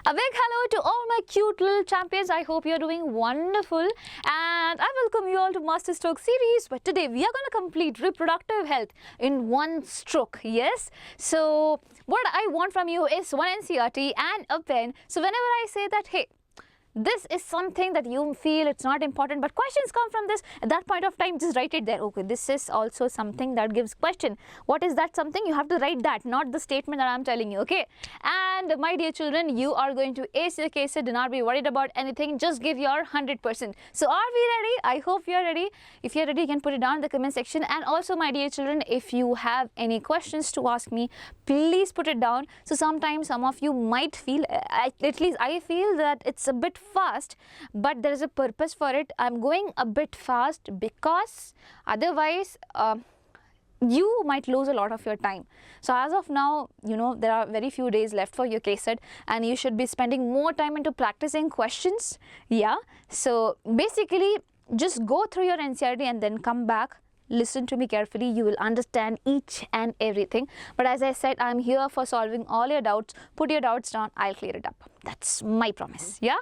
A big hello to all my cute little champions. I hope you're doing wonderful and I welcome you all to Master Stroke series. But today we are going to complete reproductive health in one stroke. Yes. So what I want from you is one NCERT and a pen. So whenever I say that, hey, this is something that you feel it's not important, but questions come from this, at that point of time, just write it there. Okay, this is also something that gives question. What is that something? You have to write that, not the statement that I'm telling you. Okay. And my dear children, you are going to ace your case. Do not be worried about anything. Just give your 100%. So are we ready? I hope you're ready. If you're ready, you can put it down in the comment section. And also, my dear children, if you have any questions to ask me, please put it down. So sometimes some of you might feel, at least I feel that it's a bit fast, but there is a purpose for it. I'm going a bit fast because otherwise you might lose a lot of your time. So as of now, you know, there are very few days left for your case set and you should be spending more time into practicing questions. Yeah, so basically just go through your NCERT and then come back. Listen to me carefully, you will understand each and everything. But as I said, I'm here for solving all your doubts. Put your doubts down, I'll clear it up. That's my promise. Yeah.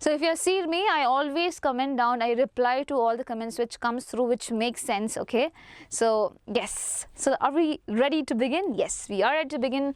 So if you see me, I always comment down. I reply to all the comments which comes through, which makes sense. Okay. So yes. So are we ready to begin? Yes, we are ready to begin.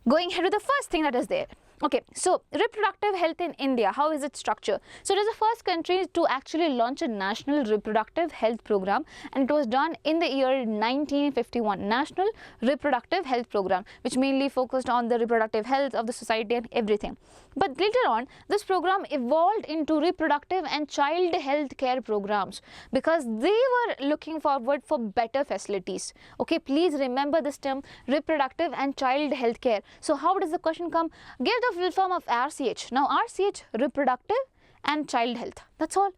Going ahead with the first thing that is there. Okay, so reproductive health in India, how is it structured? So it is the first country to actually launch a national reproductive health program, and it was done in the year 1951, National Reproductive Health Program, which mainly focused on the reproductive health of the society and everything. But later on, this program evolved into reproductive and child health care programs because they were looking forward for better facilities. Okay, please remember this term, reproductive and child health care. So how does the question come? Give the full form of RCH. Now RCH, reproductive and child health. That's all.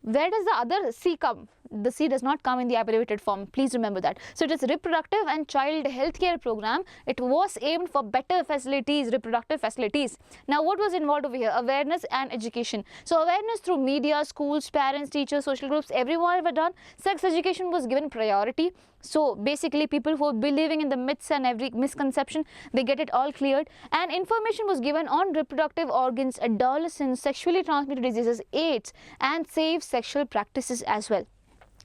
Where does the other C come? The C does not come in the abbreviated form. Please remember that. So it is reproductive and child health care program. It was aimed for better facilities, reproductive facilities. Now what was involved over here? Awareness and education. So awareness through media, schools, parents, teachers, social groups, everyone were done. Sex education was given priority. So basically people who are believing in the myths and every misconception, they get it all cleared. And information was given on reproductive organs, adolescents, sexually transmitted diseases, AIDS, and safe sexual practices as well.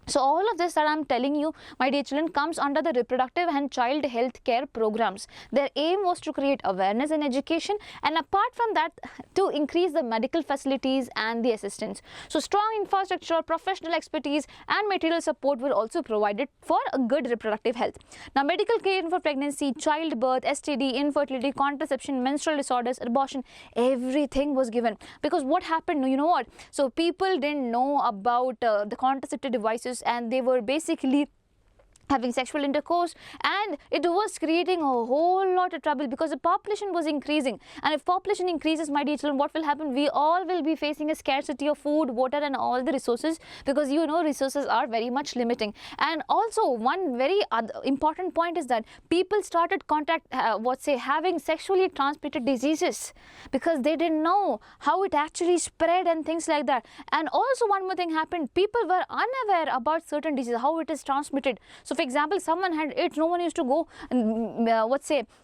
So all of this that I am telling you, my dear children, comes under the reproductive and child health care programs. Their aim was to create awareness and education, and apart from that, to increase the medical facilities and the assistance. So strong infrastructure, professional expertise and material support were also provided for a good reproductive health. Now medical care for pregnancy, childbirth, STD, infertility, contraception, menstrual disorders, abortion, everything was given. Because what happened, you know what? So people didn't know about the contraceptive devices, and they were basically having sexual intercourse, and it was creating a whole lot of trouble because the population was increasing. And if population increases, my dear children, what will happen? We all will be facing a scarcity of food, water and all the resources, because you know resources are very much limiting. And also one very important point is that people started having sexually transmitted diseases because they didn't know how it actually spread and things like that. And also one more thing happened, people were unaware about certain diseases, how it is transmitted. So for example, someone had AIDS, no one used to go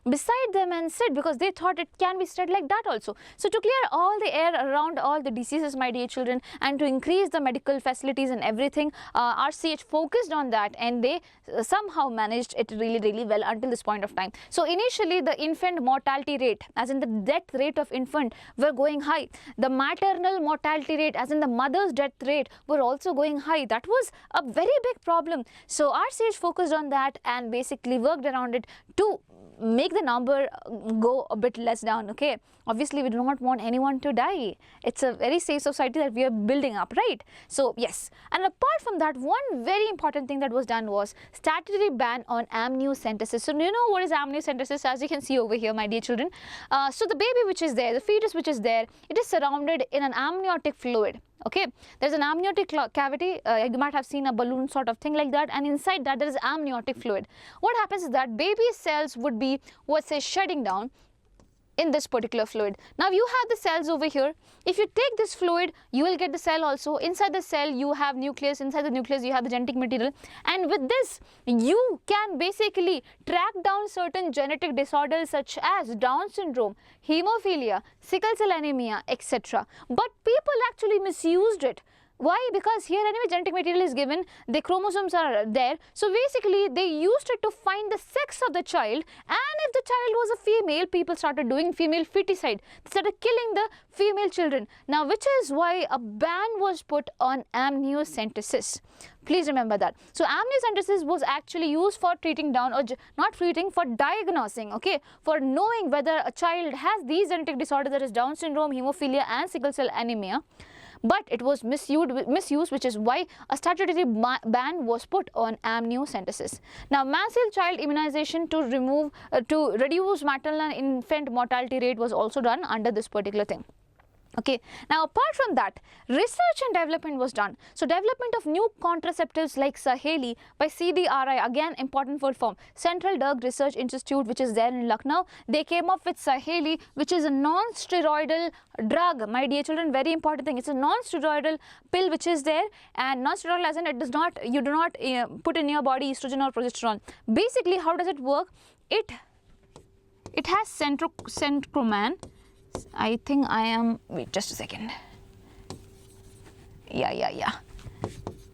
beside them and sit because they thought it can be spread like that also. So to clear all the air around all the diseases, my dear children, and to increase the medical facilities and everything, RCH focused on that, and they somehow managed it really well until this point of time. So initially the infant mortality rate, as in the death rate of infant, were going high. The maternal mortality rate, as in the mother's death rate, were also going high. That was a very big problem. So RCH focused on that and basically worked around it to make the number go a bit less down. Okay, obviously we do not want anyone to die. It's a very safe society that we are building up, right? So yes, and apart from that, one very important thing that was done was statutory ban on amniocentesis. So you know what is amniocentesis? As you can see over here, my dear children, so the baby which is there, the fetus which is there, it is surrounded in an amniotic fluid. Okay, there's an amniotic cavity. You might have seen a balloon sort of thing like that, and inside that there is amniotic fluid. What happens is that baby cells would be, shutting down, in this particular fluid. Now you have the cells over here. If you take this fluid, you will get the cell also. Inside the cell you have nucleus, inside the nucleus you have the genetic material, and with this you can basically track down certain genetic disorders such as Down syndrome, hemophilia, sickle cell anemia, etc. But people actually misused it. Why? Because here anyway genetic material is given, the chromosomes are there, so basically they used it to find the sex of the child, and if the child was a female, people started doing female feticide, they started killing the female children. Now which is why a ban was put on amniocentesis. Please remember that. So amniocentesis was actually used for treating Down, or not treating, for diagnosing, okay, for knowing whether a child has these genetic disorders, that is Down syndrome, hemophilia and sickle cell anemia. But it was misused, which is why a statutory ban was put on amniocentesis. Now, massive child immunization to reduce maternal and infant mortality rate was also done under this particular thing. Okay. Now, apart from that, research and development was done. So, development of new contraceptives like Saheli by CDRI, again important full form, Central Drug Research Institute, which is there in Lucknow. They came up with Saheli, which is a non-steroidal drug. My dear children, very important thing. It's a non-steroidal pill which is there, and non-steroidal as in it does not, you do not put in your body estrogen or progesterone. Basically, how does it work? It has centroman. I think I am, wait just a second, yeah,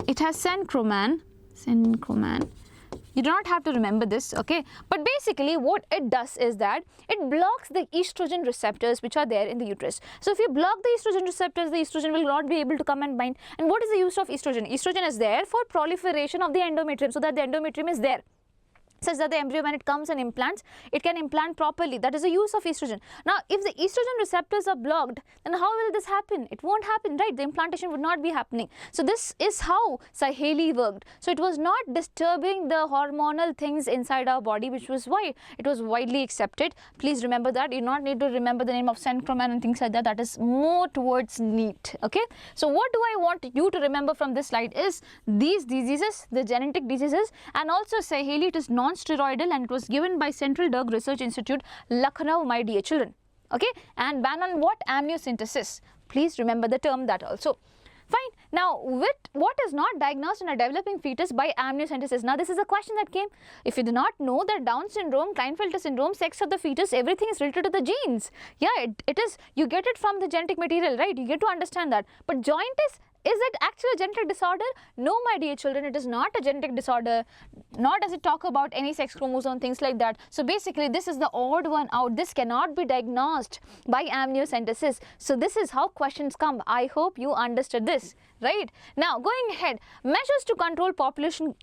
it has centroman, you do not have to remember this, okay, but basically what it does is that it blocks the estrogen receptors which are there in the uterus. So if you block the estrogen receptors, the estrogen will not be able to come and bind. And what is the use of estrogen? Estrogen is there for proliferation of the endometrium, so that the endometrium is there, such that the embryo, when it comes and implants, it can implant properly. That is the use of estrogen. Now, if the estrogen receptors are blocked, then how will this happen? It won't happen, right? The implantation would not be happening. So this is how Saheli worked. So it was not disturbing the hormonal things inside our body, which was why it was widely accepted. Please remember that. You do not need to remember the name of centroman and things like that. That is more towards neat, okay? So what do I want you to remember from this slide is these diseases, the genetic diseases, and also Saheli, it is non-steroidal, and it was given by Central Drug Research Institute, Lucknow, my dear children, okay? And ban on what? Amniocentesis. Please remember the term that also. Fine. Now, with what is not diagnosed in a developing fetus by amniocentesis? Now, this is a question that came. If you do not know that Down syndrome, Klinefelter syndrome, sex of the fetus, everything is related to the genes. Yeah, it is. You get it from the genetic material, right? You get to understand that. But jaundice, is it actually a genetic disorder? No, my dear children, it is not a genetic disorder, nor does it talk about any sex chromosome, things like that. So basically, this is the odd one out. This cannot be diagnosed by amniocentesis. So this is how questions come. I hope you understood this, right? Now, going ahead, measures to control population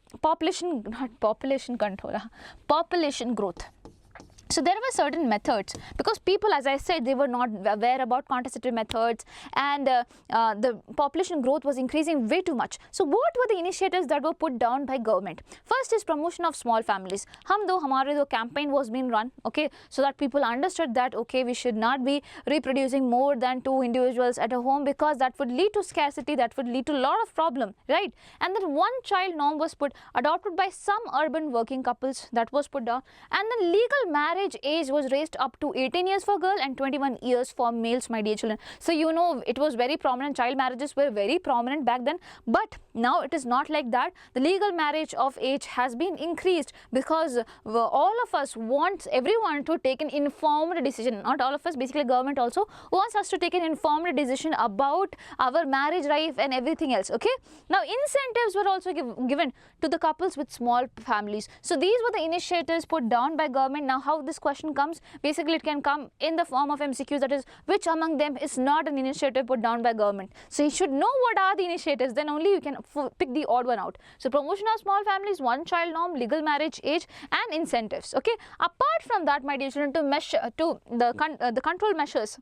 growth. So there were certain methods, because people, as I said, they were not aware about contraceptive methods, and the population growth was increasing way too much. So what were the initiatives that were put down by government? First is promotion of small families. Hum Do Hamare Do campaign was being run, okay, so that people understood that, okay, we should not be reproducing more than 2 individuals at a home, because that would lead to scarcity, that would lead to a lot of problem, right? And then one child norm was adopted by some urban working couples, that was put down, and then legal marriage age was raised up to 18 years for girl and 21 years for males, my dear children. So you know, it was very prominent, child marriages were very prominent back then, but now it is not like that. The legal marriage of age has been increased, because all of us want everyone to take an informed decision. Not all of us, basically government also wants us to take an informed decision about our marriage life and everything else, okay? Now incentives were also given to the couples with small families. So these were the initiatives put down by government. Now how this question comes, basically it can come in the form of MCQs, that is, which among them is not an initiative put down by government. So you should know what are the initiatives, then only you can pick the odd one out. So promotion of small families, one child norm, legal marriage age, and incentives, okay? Apart from that, my dear children, to measure, to the control measures,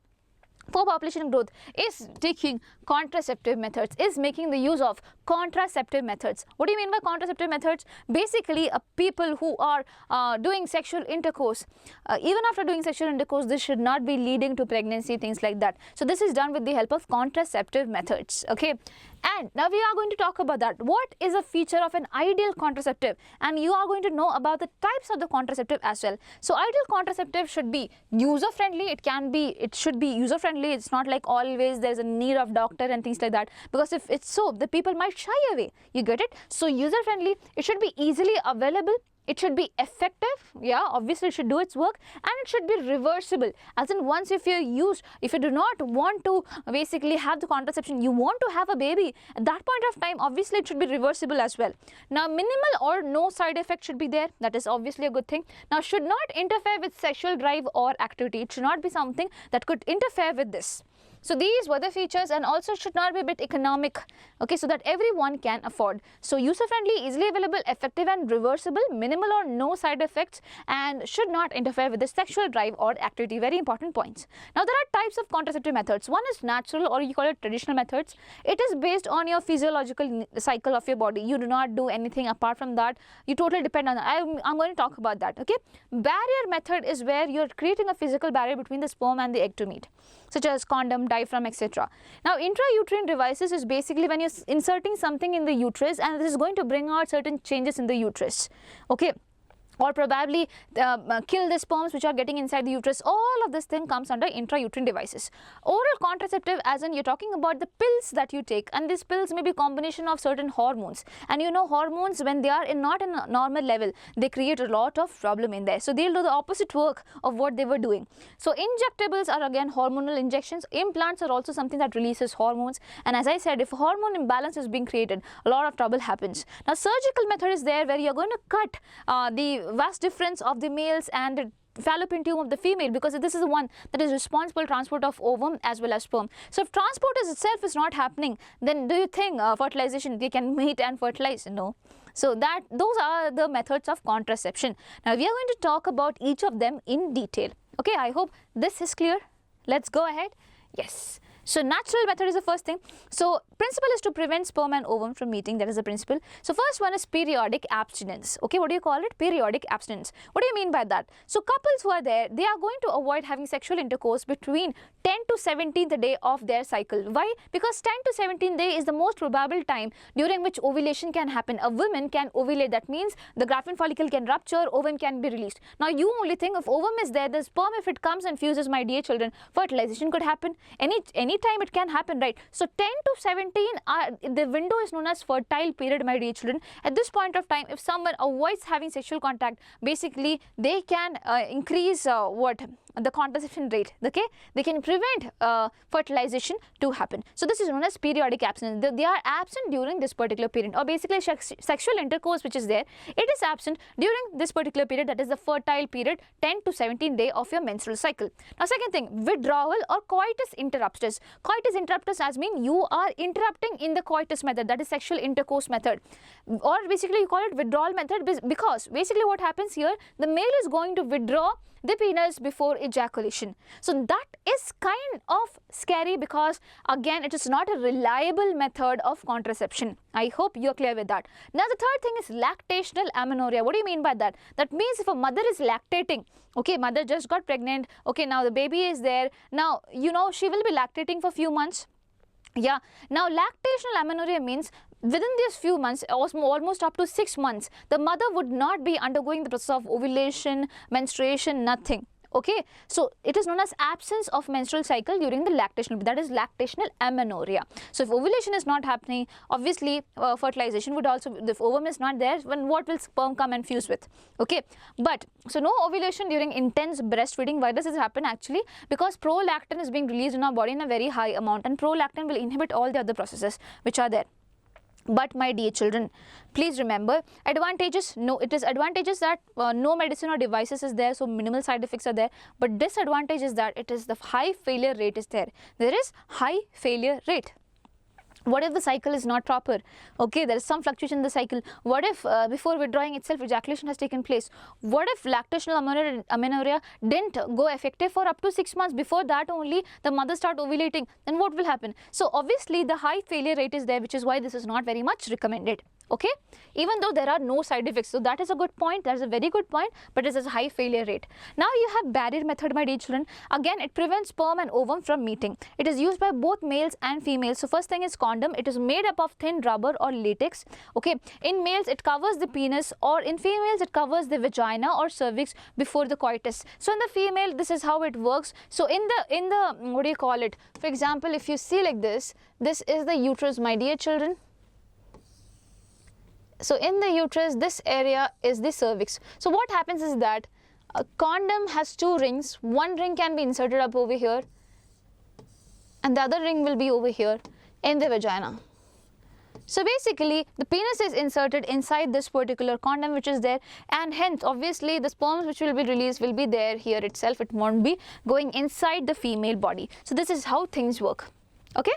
for population growth is taking contraceptive methods, is making the use of contraceptive methods. What do you mean by contraceptive methods? Basically, people who are doing sexual intercourse, even after doing sexual intercourse, this should not be leading to pregnancy, things like that. So this is done with the help of contraceptive methods. Okay, and now we are going to talk about that. What is a feature of an ideal contraceptive? And you are going to know about the types of the contraceptive as well. So ideal contraceptive should be user friendly. It should be user friendly. It's not like always there's a need of doctor and things like that, because if it's so, the people might shy away. You get it? So user friendly, it should be easily available. It should be effective, yeah, obviously it should do its work, and it should be reversible, as in once if you do not want to basically have the contraception, you want to have a baby, at that point of time, obviously it should be reversible as well. Now minimal or no side effect should be there, that is obviously a good thing. Now should not interfere with sexual drive or activity, it should not be something that could interfere with this. So these were the features, and also should not be a bit economic, okay, so that everyone can afford. So user friendly, easily available, effective and reversible, minimal or no side effects, and should not interfere with the sexual drive or activity. Very important points. Now there are types of contraceptive methods. One is natural, or you call it traditional methods. It is based on your physiological cycle of your body. You do not do anything apart from that. You totally depend on that. I'm going to talk about that, okay. Barrier method is where you're creating a physical barrier between the sperm and the egg to meet, such as condom, diaphragm, etc. Now intrauterine devices is basically when you're inserting something in the uterus, and this is going to bring out certain changes in the uterus, okay, or probably kill the sperms which are getting inside the uterus. All of this thing comes under intrauterine devices. Oral contraceptive, as in you're talking about the pills that you take, and these pills may be combination of certain hormones, and you know hormones, when they are not in a normal level, they create a lot of problem in there, so they'll do the opposite work of what they were doing. So injectables are again hormonal injections. Implants are also something that releases hormones, and as I said, if hormone imbalance is being created, a lot of trouble happens. Now surgical method is there, where you're going to cut the vast difference of the males and the fallopian tube of the female, because this is the one that is responsible for transport of ovum as well as sperm. So if transport itself is not happening, then do you think fertilization, they can mate and fertilize? No. So those are the methods of contraception. Now we are going to talk about each of them in detail. Okay, I hope this is clear. Let's go ahead. Yes. So natural method is the first thing. So principle is to prevent sperm and ovum from meeting. That is the principle. So first one is periodic abstinence. Okay, what do you call it? Periodic abstinence. What do you mean by that? So couples who are there, they are going to avoid having sexual intercourse between 10th to 17th day of their cycle. Why? Because 10th to 17th day is the most probable time during which ovulation can happen. A woman can ovulate. That means the Graafian follicle can rupture, ovum can be released. Now you only think if ovum is there, the sperm, if it comes and fuses, my dear children, fertilization could happen. Any time it can happen, right? So 10 to 17, the window is known as fertile period, my dear children. At this point of time, if someone avoids having sexual contact, basically they can increase the contraception rate, okay? They can prevent fertilization to happen. So this is known as periodic abstinence. They are absent during this particular period, or basically sexual intercourse which is there, it is absent during this particular period, that is the fertile period, 10 to 17 day of your menstrual cycle. Now second thing, withdrawal or coitus interruptus. Coitus interruptus as mean you are interrupting in the coitus method, that is sexual intercourse method, or basically you call it withdrawal method, because basically what happens here, the male is going to withdraw the penis before ejaculation. So that is kind of scary, because again it is not a reliable method of contraception. I hope you are clear with that. Now the third thing is lactational amenorrhea. What do you mean by that? That means if a mother is lactating, okay, mother just got pregnant, okay, now the baby is there, now you know she will be lactating for few months. Yeah, now lactational amenorrhea means within these few months, almost up to 6 months, the mother would not be undergoing the process of ovulation, menstruation, nothing. Okay, so it is known as absence of menstrual cycle during the lactational, that is lactational amenorrhea. So if ovulation is not happening, obviously fertilization would also, if ovum is not there, when what will sperm come and fuse with? Okay, but so no ovulation during intense breastfeeding. Why does this happen actually? Because prolactin is being released in our body in a very high amount, and prolactin will inhibit all the other processes which are there. But my dear children, please remember advantages. No, it is advantages that no medicine or devices is there, so minimal side effects are there. But disadvantage is that it is the high failure rate is there. There is high failure rate. What if the cycle is not proper? Okay, there is some fluctuation in the cycle. What if before withdrawing itself ejaculation has taken place? What if lactational amenorrhea didn't go effective for up to 6 months? Before that only the mother start ovulating, then what will happen? So obviously the high failure rate is there, which is why this is not very much recommended. Okay, even though there are no side effects. So that is a good point, that is a very good point, but it is a high failure rate. Now you have barrier method, my dear children. Again, it prevents sperm and ovum from meeting. It is used by both males and females. So first thing is condom. It is made up of thin rubber or latex. Okay, in males it covers the penis, or in females it covers the vagina or cervix before the coitus. So in the female, this is how it works. So in the what do you call it? For example, if you see like this is the uterus, my dear children. So in the uterus, this area is the cervix. So what happens is that a condom has 2 rings. One ring can be inserted up over here and the other ring will be over here in the vagina. So basically the penis is inserted inside this particular condom which is there, and hence obviously the sperms which will be released will be there here itself. It won't be going inside the female body. So this is how things work. Okay,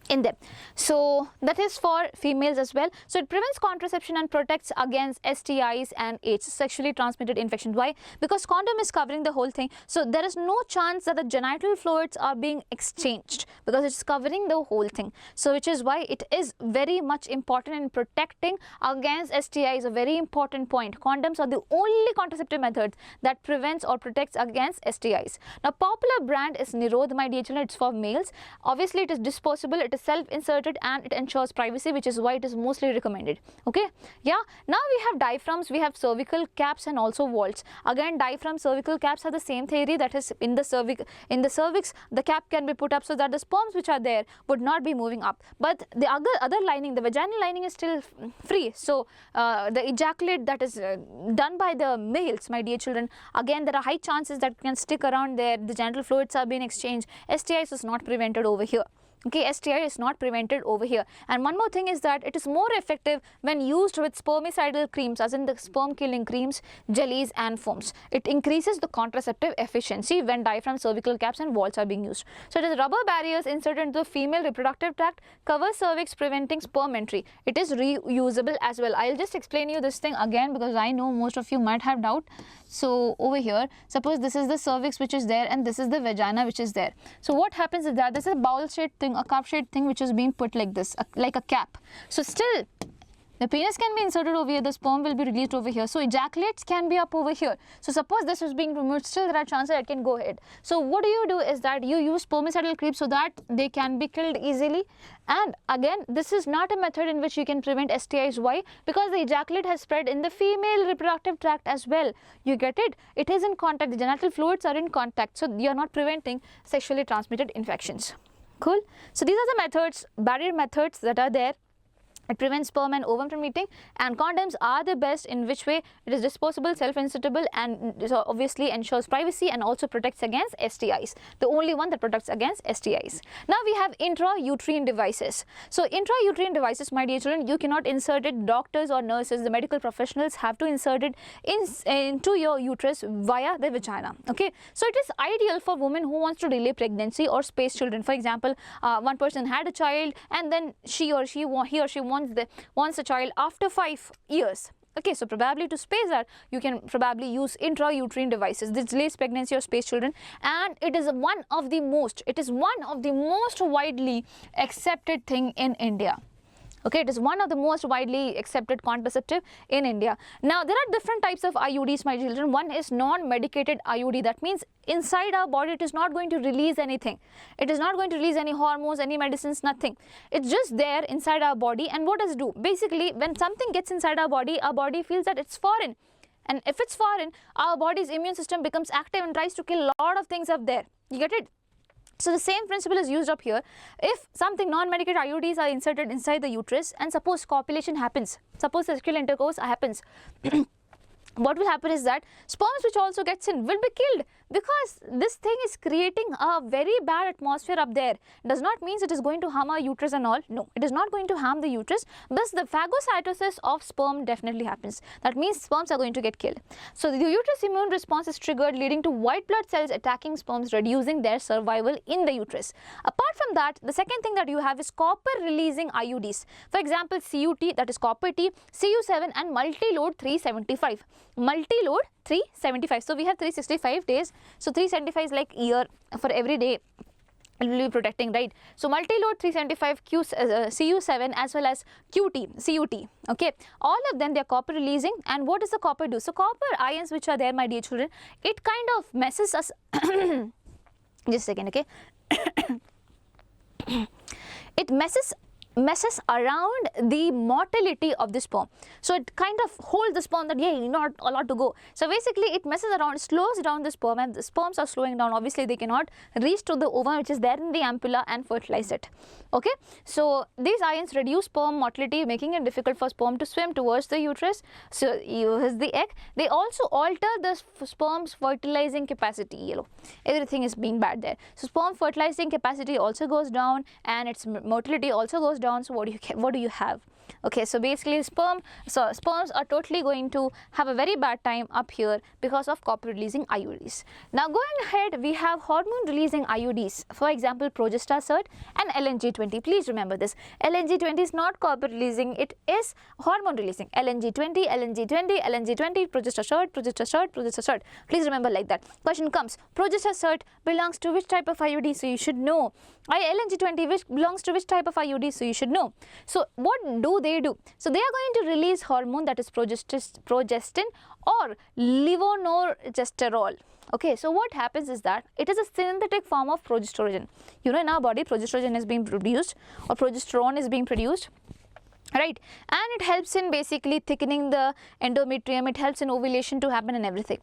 in them. So that is for females as well. So it prevents contraception and protects against STIs and AIDS, sexually transmitted infections. Why? Because condom is covering the whole thing. So there is no chance that the genital fluids are being exchanged because it's covering the whole thing. So which is why it is very much important in protecting against STIs. A very important point. Condoms are the only contraceptive method that prevents or protects against STIs. Now popular brand is Nirodh, my dear children. It's for males. Obviously it is disposable, it is self-inserted, and it ensures privacy, which is why it is mostly recommended. Okay, yeah. Now we have diaphragms, we have cervical caps and also vaults. Again, diaphragm, cervical caps are the same theory, that is in the cervix the cap can be put up so that the sperms which are there would not be moving up, but the other lining, the vaginal lining, is still free. So the ejaculate that is done by the males, my dear children, again there are high chances that can stick around there. The genital fluids are being exchanged. STIs is not prevented over here. Okay, STI is not prevented over here. And one more thing is that it is more effective when used with spermicidal creams, as in the sperm killing creams, jellies and foams. It increases the contraceptive efficiency when diaphragm, cervical caps and vaults are being used. So it is rubber barriers inserted into the female reproductive tract, cover cervix, preventing sperm entry. It is reusable as well. I'll just explain you this thing again because I know most of you might have doubt. So over here, suppose this is the cervix which is there and this is the vagina which is there. So what happens is that this is a bowl shaped thing, a cup shaped thing which is being put like this, like a cap. So still the penis can be inserted over here, the sperm will be released over here. So ejaculates can be up over here. So suppose this is being removed, still there are chances that it can go ahead. So what do is that you use spermicidal creams so that they can be killed easily. And again, this is not a method in which you can prevent STIs. Why? Because the ejaculate has spread in the female reproductive tract as well. You get it? It is in contact. The genital fluids are in contact. So you are not preventing sexually transmitted infections. Cool. So these are the methods, barrier methods that are there. It prevents sperm and ovum from meeting, and condoms are the best, in which way it is disposable, self-insertable, and so obviously ensures privacy and also protects against STIs. The only one that protects against STIs. Now we have intrauterine devices. So intrauterine devices, my dear children, you cannot insert it. Doctors or nurses, the medical professionals have to insert it into your uterus via the vagina. Okay, so it is ideal for women who wants to delay pregnancy or space children. For example, one person had a child and then he or she wants a child after 5 years. Okay, so probably to space that, you can probably use intrauterine devices. This delays pregnancy or space children, and it is one of the most widely accepted thing in India. Okay, it is one of the most widely accepted contraceptive in India. Now, there are different types of IUDs, my children. One is non-medicated IUD. That means inside our body, it is not going to release anything. It is not going to release any hormones, any medicines, nothing. It's just there inside our body. And what does it do? Basically, when something gets inside our body feels that it's foreign. And if it's foreign, our body's immune system becomes active and tries to kill a lot of things up there. You get it? So the same principle is used up here. If something non-medicated IUDs are inserted inside the uterus and suppose copulation happens, suppose sexual intercourse happens, what will happen is that sperms which also gets in will be killed Because this thing is creating a very bad atmosphere up there. Does not mean it is going to harm our uterus and all. No, it is not going to harm the uterus, but the phagocytosis of sperm definitely happens. That means sperms are going to get killed. So the uterus immune response is triggered, leading to white blood cells attacking sperms, reducing their survival in the uterus. Apart from that, the second thing that you have is copper releasing IUDs. For example, CUT, that is copper T, CU7 and multi-load 375. Multi-load 375. So we have 365 days. So 375 is like year for every day. It will be protecting, right? So multi-load 375 CU7 as well as CUT, okay? All of them, they are copper releasing. And what does the copper do? So copper ions which are there, my dear children, it kind of messes us just a second, okay? It messes around the motility of the sperm. So it kind of holds the sperm that, yeah, you're not allowed to go. So basically it messes around, slows down the sperm, and the sperms are slowing down. Obviously they cannot reach to the ovum which is there in the ampulla and fertilize it. Okay, so these ions reduce sperm motility, making it difficult for sperm to swim towards the uterus. So here's the egg. They also alter the sperm's fertilizing capacity. Yellow, everything is being bad there. So sperm fertilizing capacity also goes down, and its motility also goes down. So what do you have? Okay, so basically sperms are totally going to have a very bad time up here because of copper releasing IUDs. Now going ahead, we have hormone releasing IUDs. For example, Progestasert and LNG20. Please remember this. LNG20 is not copper releasing, it is hormone releasing. LNG20, LNG20, LNG20, Progestasert. Please remember like that. Question comes, Progestasert belongs to which type of IUD? So you should know. LNG20 which belongs to which type of IUD? So you should know. So what do they do? So they are going to release hormone, that is progestin or levonorgestrel. Okay, so what happens is that it is a synthetic form of progesterone. You know, in our body progesterone is being produced, or progesterone is being produced, right? And it helps in basically thickening the endometrium, it helps in ovulation to happen and everything.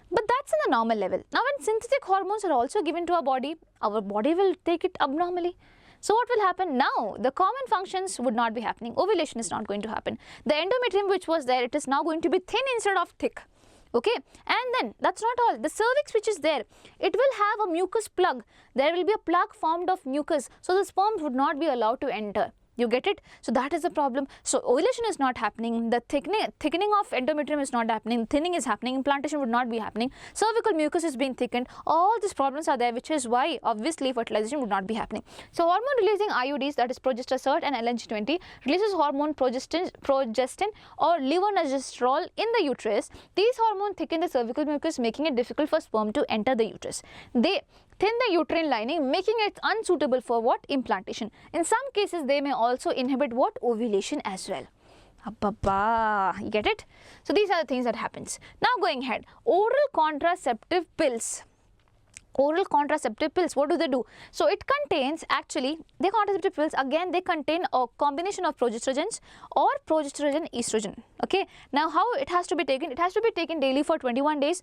But that's in the normal level. Now when synthetic hormones are also given to our body will take it abnormally. So what will happen now? The common functions would not be happening. Ovulation is not going to happen. The endometrium which was there, it is now going to be thin instead of thick. Okay, and then that's not all. The cervix which is there, it will have a mucus plug. There will be a plug formed of mucus. So the sperms would not be allowed to enter. You get it? So that is the problem. So ovulation is not happening, the thickening of endometrium is not happening, thinning is happening, implantation would not be happening, cervical mucus is being thickened. All these problems are there, which is why obviously fertilization would not be happening. So hormone releasing IUDs, that is Progestasert and LNG20, releases hormone progestin or levonorgestrel in the uterus. These hormones thicken the cervical mucus, making it difficult for sperm to enter the uterus. They thin the uterine lining, making it unsuitable for what? Implantation. In some cases, they may also inhibit what? Ovulation as well. You get it? So these are the things that happens. Now going ahead, oral contraceptive pills. Oral contraceptive pills, what do? So it contains, actually, the contraceptive pills, again they contain a combination of progestrogens or progesterone estrogen. Okay, now how it has to be taken? It has to be taken daily for 21 days.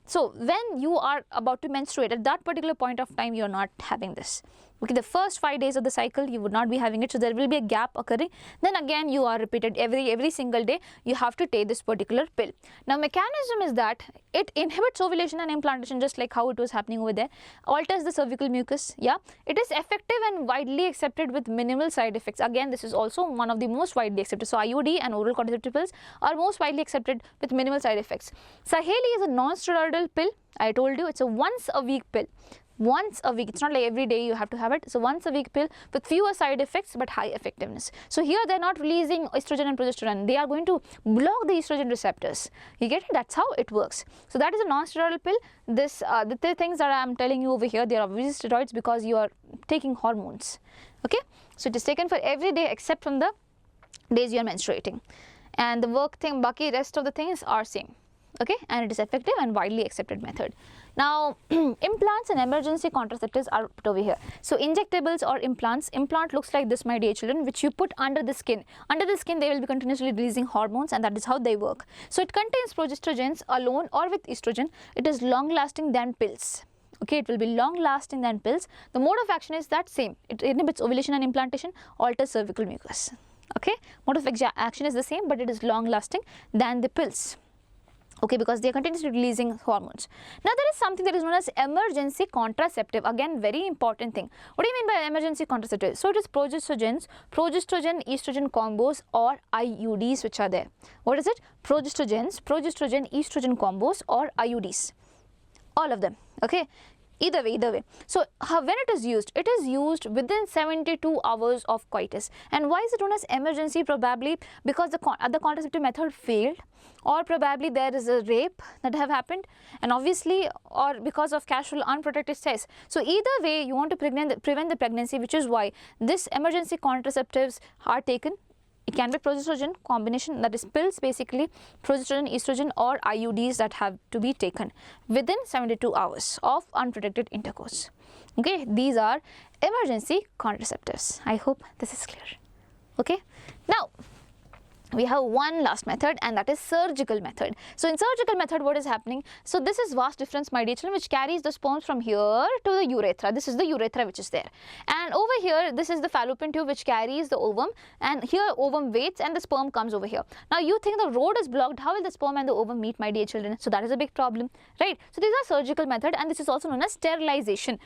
So when you are about to menstruate, at that particular point of time, you are not having this. Okay, the first 5 days of the cycle you would not be having it, so there will be a gap occurring. Then again you are repeated every single day you have to take this particular pill. Now mechanism is that it inhibits ovulation and implantation, just like how it was happening over there, alters the cervical mucus. Yeah, it is effective and widely accepted with minimal side effects. Again, this is also one of the most widely accepted. So IUD and oral contraceptive pills are most widely accepted with minimal side effects. Sahelli is a non-steroidal pill. I told you it's a once a week pill. Once a week, it's not like every day you have to have it. So once a week pill with fewer side effects but high effectiveness. So here they're not releasing estrogen and progesterone, they are going to block the estrogen receptors. You get it? That's how it works. So that is a non-steroidal pill. This the things that I'm telling you over here, they are obviously steroids because you are taking hormones. Okay, so it is taken for every day except from the days you are menstruating, and the rest of the things are same. Okay, and it is effective and widely accepted method. Now implants and emergency contraceptives are put over here. So injectables or implants, implant looks like this, my dear children, which you put under the skin. Under the skin they will be continuously releasing hormones, and that is how they work. So it contains progestrogens alone or with estrogen. It is long lasting than pills. Okay, it will be long lasting than pills. The mode of action is that same. It inhibits ovulation and implantation, alters cervical mucus. Okay, mode of action is the same, but it is long lasting than the pills. Okay, because they are continuously releasing hormones. Now there is something that is known as emergency contraceptive. Again, very important thing. What do you mean by emergency contraceptive? So it is progestogen, estrogen combos, or IUDs which are there. What is it? Progestogen, estrogen combos, or IUDs. All of them. Okay. Either way. So when it is used within 72 hours of coitus. And why is it known as emergency? Probably because the other contraceptive method failed, or probably there is a rape that have happened, and obviously, or because of casual unprotected sex. So either way, you want to prevent the pregnancy, which is why this emergency contraceptives are taken. It can be progestogen combination, that is pills basically, progestogen, estrogen, or IUDs that have to be taken within 72 hours of unprotected intercourse. Okay, these are emergency contraceptives. I hope this is clear. Okay, now we have one last method, and that is surgical method. So in surgical method, what is happening? So this is vas deferens, my dear children, which carries the sperms from here to the urethra. This is the urethra which is there, and over here this is the fallopian tube which carries the ovum, and here ovum waits and the sperm comes over here. Now you think the road is blocked, how will the sperm and the ovum meet, my dear children? So that is a big problem, right? So these are surgical method, and this is also known as sterilization.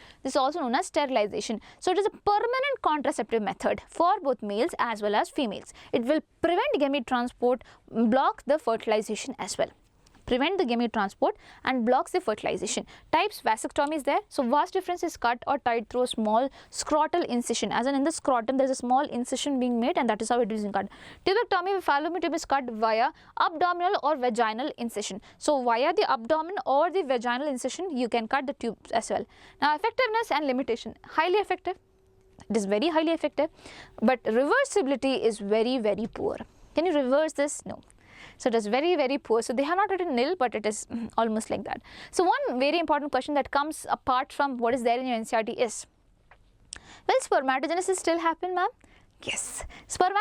So it is a permanent contraceptive method for both males as well as females. It will prevent gamete transport, block the fertilization as well. Prevent the gamete transport and blocks the fertilization. Types: vasectomy is there. So vas deferens is cut or tied through a small scrotal incision, as in the scrotum there is a small incision being made, and that is how it is cut. Tubectomy, where fallopian tube is cut via abdominal or vaginal incision. So via the abdomen or the vaginal incision you can cut the tube as well. Now effectiveness and limitation: highly effective. It is very highly effective, but reversibility is very, very poor. Can you reverse this? No. So it is very, very poor. So they have not written nil, but it is almost like that. So one very important question that comes apart from what is there in your NCERT is, will spermatogenesis still happen, ma'am? Yes. Sperm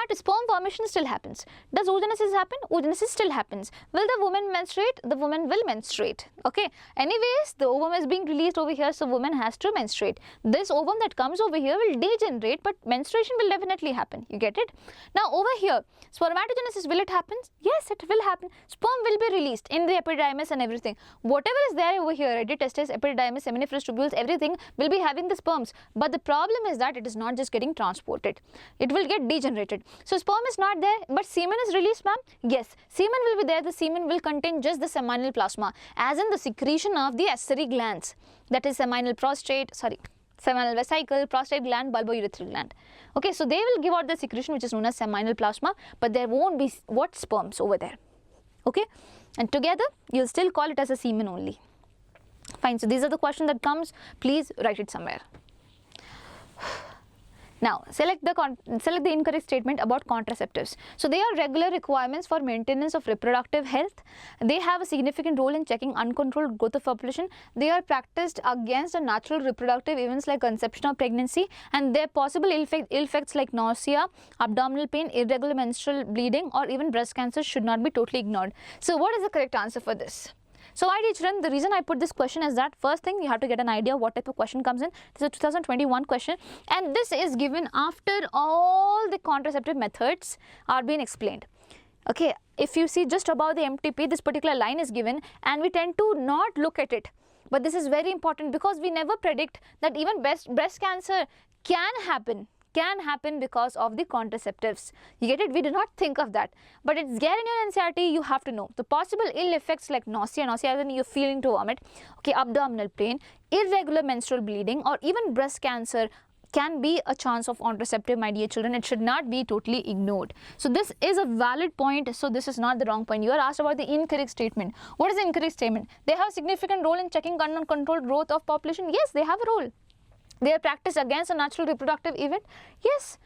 formation still happens. Does oogenesis happen? Oogenesis still happens. Will the woman menstruate? The woman will menstruate. Okay. Anyways, the ovum is being released over here, so woman has to menstruate. This ovum that comes over here will degenerate, but menstruation will definitely happen. You get it? Now over here, spermatogenesis, will it happen? Yes, it will happen. Sperm will be released in the epididymis and everything. Whatever is there over here, ready testes, epididymis, seminiferous tubules, everything will be having the sperms. But the problem is that it is not just getting transported. It will get degenerated. So sperm is not there, but semen is released, ma'am? Yes, semen will be there. The semen will contain just the seminal plasma, as in the secretion of the accessory glands, that is seminal vesicle, prostate gland, bulbourethral gland. Okay, so they will give out the secretion which is known as seminal plasma, but there won't be what sperms over there. Okay, and together you'll still call it as a semen only. Fine. So these are the questions that comes. Please write it somewhere. Now, select the incorrect statement about contraceptives. So, they are regular requirements for maintenance of reproductive health. They have a significant role in checking uncontrolled growth of population. They are practiced against the natural reproductive events like conception or pregnancy, and their possible ill effects like nausea, abdominal pain, irregular menstrual bleeding, or even breast cancer should not be totally ignored. So, what is the correct answer for this? So, my dear children, the reason I put this question is that first thing, you have to get an idea what type of question comes in. This is a 2021 question, and this is given after all the contraceptive methods are being explained. Okay, if you see just above the MTP, this particular line is given, and we tend to not look at it. But this is very important because we never predict that even breast cancer can happen because of the contraceptives. You get it? We do not think of that. But it's there in your NCERT, you have to know. The possible ill effects like nausea when you're feeling to vomit, okay, abdominal pain, irregular menstrual bleeding, or even breast cancer can be a chance of contraceptive, my dear children. It should not be totally ignored. So this is a valid point. So this is not the wrong point. You are asked about the incorrect statement. What is the incorrect statement? They have a significant role in checking uncontrolled growth of population. Yes, they have a role. They are practiced against a natural reproductive event. Yes,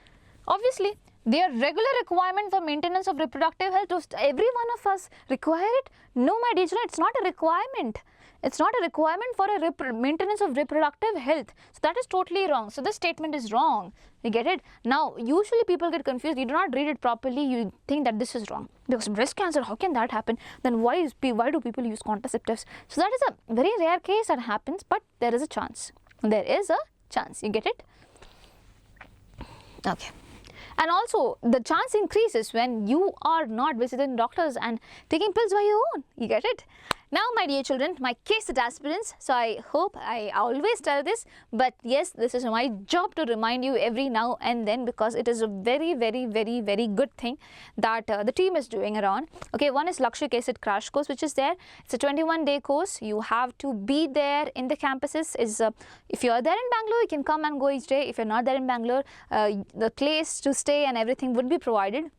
obviously. They are regular requirement for maintenance of reproductive health. Does every one of us require it? No, my dear children, it's not a requirement. It's not a requirement for a maintenance of reproductive health. So that is totally wrong. So this statement is wrong. You get it? Now, usually people get confused. You do not read it properly. You think that this is wrong. Because breast cancer, how can that happen? Then why do people use contraceptives? So that is a very rare case that happens, but there is a chance. There is a chance. You get it? Okay. And also the chance increases when you are not visiting doctors and taking pills by your own. You get it? Now, my dear children, my KCET aspirants, so I hope I always tell this, but yes, this is my job to remind you every now and then, because it is a very good thing that the team is doing around. Okay, one is Lakshya KCET Crash Course, which is there. It's a 21-day course. You have to be there in the campuses. If you are there in Bangalore, you can come and go each day. If you're not there in Bangalore, the place to stay and everything would be provided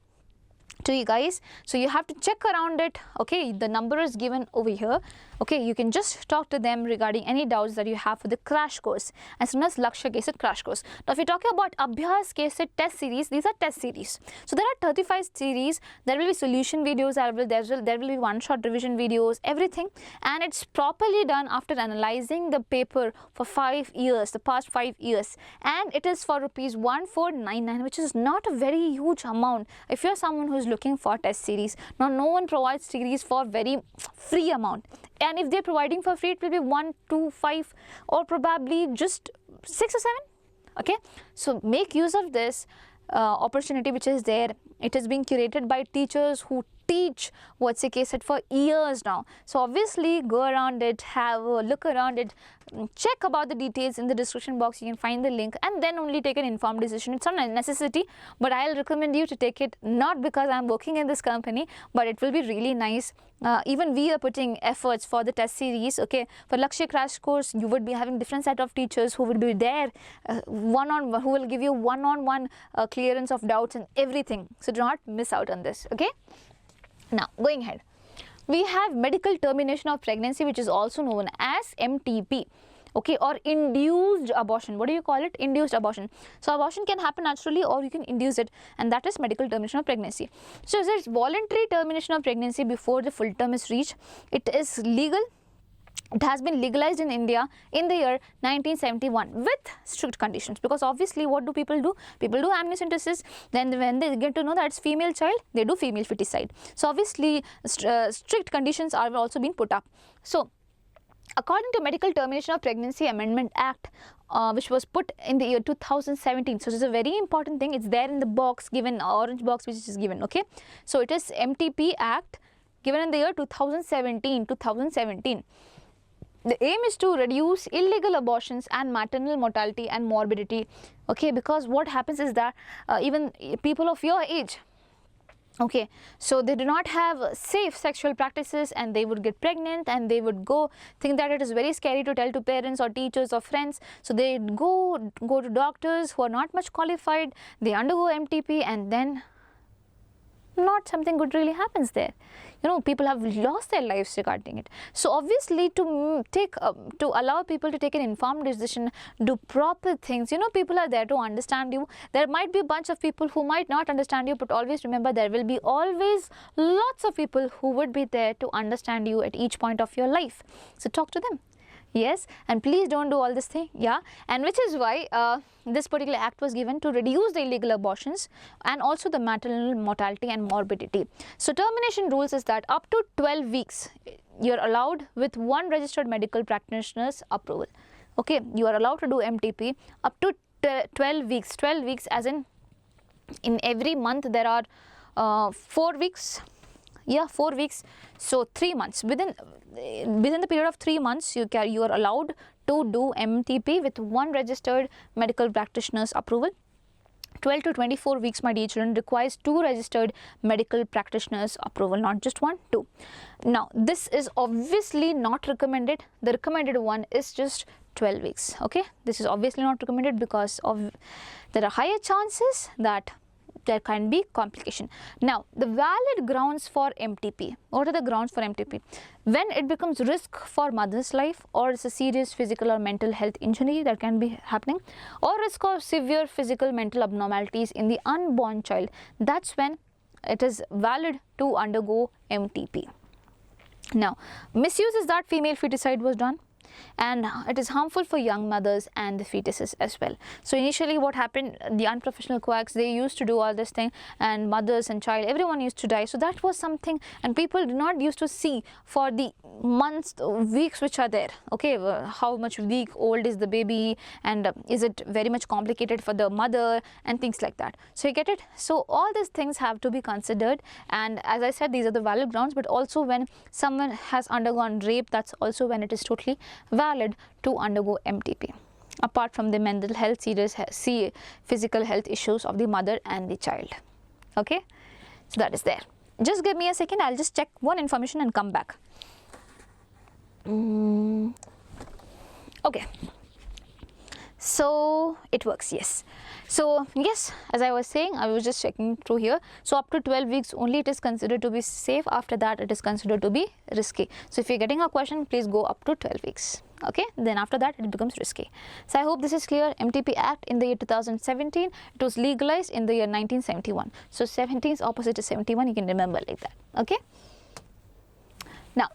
to you guys. So you have to check around it. Okay, the number is given over here. Okay, you can just talk to them regarding any doubts that you have for the crash course, as soon as Lakshya KCET Crash Course. Now, if you're talking about Abhyas KCET test series, these are test series. So there are 35 series. There will be solution videos, there will be one-shot revision videos, everything, and it's properly done after analyzing the paper for 5 years, the past 5 years, and it is for rupees 1499, which is not a very huge amount if you're someone who is looking for test series. Now, no one provides series for very free amount, and if they're providing for free, it will be 1, 2, 5, or probably just 6 or 7. Okay, so make use of this opportunity which is there. It is being curated by teachers who teach what's a KCET for years now. So obviously go around it, have a look around it, check about the details in the description box. You can find the link and then only take an informed decision. It's not a necessity, but I'll recommend you to take it, not because I'm working in this company, but it will be really nice. Even we are putting efforts for the test series. Okay, for Lakshya Crash Course, you would be having different set of teachers who will be there, one-on-one, who will give you one-on-one clearance of doubts and everything. So do not miss out on this. Okay. Now, going ahead, we have medical termination of pregnancy, which is also known as MTP, okay, or induced abortion. What do you call it? Induced abortion. So, abortion can happen naturally or you can induce it, and that is medical termination of pregnancy. So, it's voluntary termination of pregnancy before the full term is reached. It is legal. It has been legalized in India in the year 1971 with strict conditions, because obviously what do? People do amniocentesis. Then when they get to know that it's female child, they do female feticide. So obviously strict conditions are also being put up. So according to Medical Termination of Pregnancy Amendment Act, which was put in the year 2017. So, this is a very important thing. It's there in the box given, orange box which is given. Okay, so it is MTP Act given in the year 2017. The aim is to reduce illegal abortions and maternal mortality and morbidity. Okay, because what happens is that even people of your age, okay, so they do not have safe sexual practices and they would get pregnant and they would think that it is very scary to tell to parents or teachers or friends. So they go to doctors who are not much qualified, they undergo MTP, and then not something good really happens there. You know, people have lost their lives regarding it. So obviously to allow people to take an informed decision, do proper things, you know, people are there to understand you. There might be a bunch of people who might not understand you, but always remember there will be always lots of people who would be there to understand you at each point of your life. So talk to them. Yes, and please don't do all this thing, yeah, and which is why this particular act was given to reduce the illegal abortions and also the maternal mortality and morbidity. So termination rules is that up to 12 weeks you are allowed with one registered medical practitioner's approval. Okay, you are allowed to do MTP up to 12 weeks. 12 weeks as in every month there are 4 weeks. Yeah, 4 weeks. So 3 months. Within the period of 3 months, you are allowed to do MTP with one registered medical practitioner's approval. 12 to 24 weeks, my dear children, requires 2 registered medical practitioners' approval, not just 1, 2. Now, this is obviously not recommended. The recommended one is just 12 weeks. Okay, this is obviously not recommended because there are higher chances that there can be complication. Now, the valid grounds for MTP. What are the grounds for MTP? When it becomes risk for mother's life, or it's a serious physical or mental health injury that can be happening, or risk of severe physical mental abnormalities in the unborn child, that's when it is valid to undergo MTP. Now, misuse is that female feticide was done. and it is harmful for young mothers and the fetuses as well. So initially what happened, the unprofessional quacks, they used to do all this thing, and mothers and child, everyone used to die. So that was something, and people did not used to see for the months, weeks which are there. Okay, how much week old is the baby, and is it very much complicated for the mother, and things like that. So you get it. So all these things have to be considered, and as I said, these are the valid grounds. But also when someone has undergone rape, that's also when it is totally valid to undergo MTP, apart from the mental health, serious physical health issues of the mother and the child. Okay, so that is there. Just give me a second, I'll just check one information and come back. Okay, so it works, yes. So yes, as I was saying, I was just checking through here. So up to 12 weeks only it is considered to be safe. After that it is considered to be risky. So if you're getting a question, please go up to 12 weeks. Okay, then after that it becomes risky. So I hope this is clear. MTP Act in the year 2017, it was legalized in the year 1971. So 17 is opposite to 71, you can remember like that. Okay, now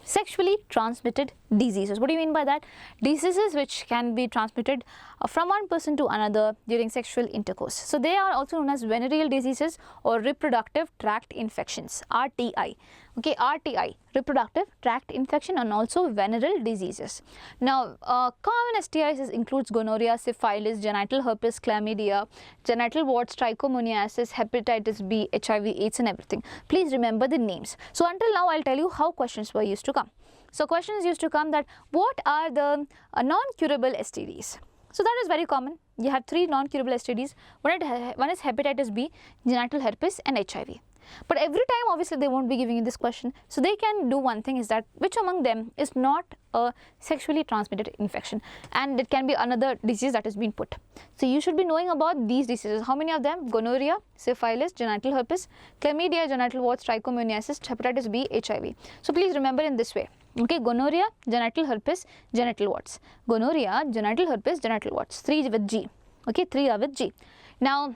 sexually transmitted diseases. What do you mean by that? Diseases which can be transmitted from one person to another during sexual intercourse. So they are also known as venereal diseases or reproductive tract infections, RTI. Okay, RTI, reproductive tract infection, and also venereal diseases. Now common STIs includes gonorrhea, syphilis, genital herpes, chlamydia, genital warts, trichomoniasis, hepatitis B, HIV, AIDS, and everything. Please remember the names. So until now I'll tell you how questions were used to come. So questions used to come that what are the non-curable STDs? So that is very common. You have 3 non-curable STDs. One is hepatitis B, genital herpes, and HIV. But every time obviously they won't be giving you this question. So they can do one thing, is that which among them is not a sexually transmitted infection, and it can be another disease that has been put. So you should be knowing about these diseases. How many of them? Gonorrhea, syphilis, genital herpes, chlamydia, genital warts, trichomoniasis, hepatitis B, HIV. So please remember in this way. Okay, gonorrhea, genital herpes, genital warts. Gonorrhea, genital herpes, genital warts. 3 with G. Okay, 3 are with G. Now,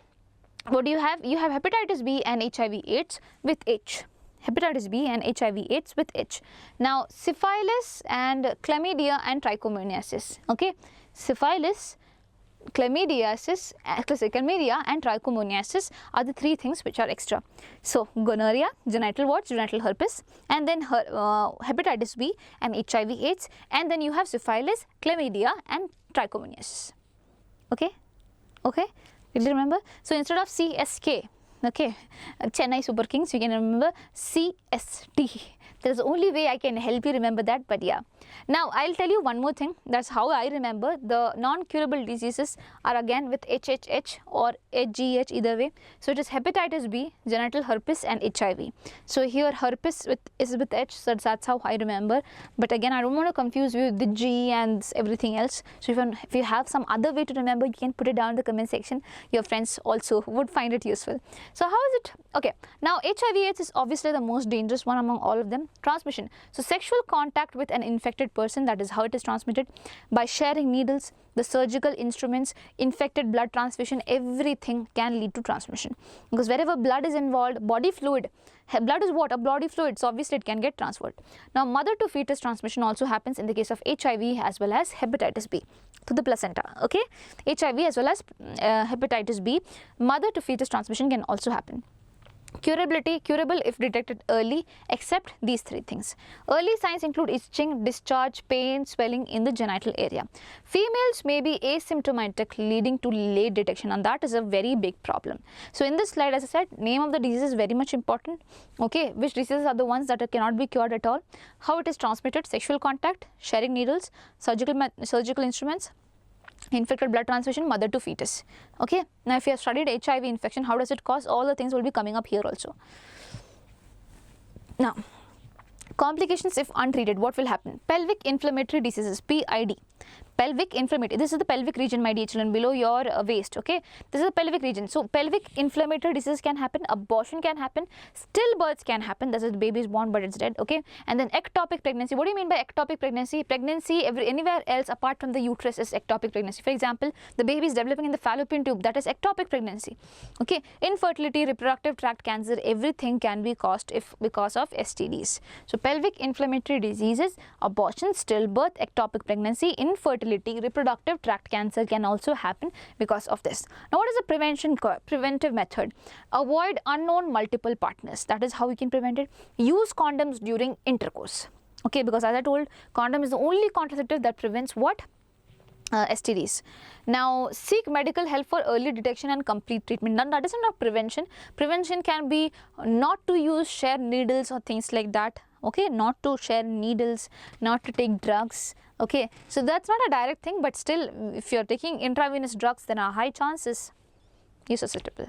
what do you have? You have hepatitis B and HIV AIDS with H. Hepatitis B and HIV AIDS with H. Now, syphilis and chlamydia and trichomoniasis. Okay, syphilis, chlamydia and trichomoniasis are the 3 things which are extra. So gonorrhea, genital warts, genital herpes, and then hepatitis B and HIV AIDS, and then you have syphilis, chlamydia and trichomoniasis. Okay, okay, did you remember? So instead of CSK, okay, Chennai Super Kings, you can remember CST. There's the only way I can help you remember that, but yeah. Now I'll tell you one more thing. That's how I remember. The non-curable diseases are again with HHH or HGH, either way. So it is hepatitis B, genital herpes, and HIV. So here herpes is with H, so that's how I remember. But again, I don't want to confuse you with the G and everything else. So if you have some other way to remember, you can put it down in the comment section. Your friends also would find it useful. So how is it? Okay, now HIV/AIDS is obviously the most dangerous one among all of them. Transmission. So sexual contact with an infected person, that is how it is transmitted, by sharing needles, the surgical instruments, infected blood transfusion, everything can lead to transmission. Because wherever blood is involved, body fluid, blood is what? A body fluid, so obviously it can get transferred. Now mother to fetus transmission also happens in the case of HIV as well as hepatitis B to the placenta. Okay, HIV as well as hepatitis B, mother to fetus transmission can also happen. Curability, curable if detected early, except these 3 things. Early signs include itching, discharge, pain, swelling in the genital area. Females may be asymptomatic, leading to late detection, and that is a very big problem. So in this slide, as I said, name of the disease is very much important. Okay, which diseases are the ones that cannot be cured at all, how it is transmitted, sexual contact, sharing needles, surgical instruments, infected blood transfusion, mother to fetus. Okay, now if you have studied HIV infection, how does it cause, all the things will be coming up here also. Now complications if untreated, what will happen? Pelvic inflammatory diseases, PID. pelvic inflammatory, this is the pelvic region, my dear children, below your waist, okay? This is the pelvic region. So pelvic inflammatory disease can happen, abortion can happen, stillbirths can happen, that is the baby is born but it's dead, okay? And then ectopic pregnancy. What do you mean by ectopic pregnancy? Pregnancy anywhere else apart from the uterus is ectopic pregnancy. For example, the baby is developing in the fallopian tube, that is ectopic pregnancy, okay? Infertility, reproductive tract cancer, everything can be caused because of STDs. So pelvic inflammatory diseases, abortion, stillbirth, ectopic pregnancy, infertility, reproductive tract cancer can also happen because of this. Now what is the preventive method? Avoid unknown multiple partners, that is how we can prevent it. Use condoms during intercourse, okay, because as I told, condom is the only contraceptive that prevents what? STDs. Now seek medical help for early detection and complete treatment. That is not prevention. Prevention can be not to share needles or things like that, okay, not to share needles, not to take drugs, okay. So that's not a direct thing, but still if you're taking intravenous drugs, then a high chances you're susceptible.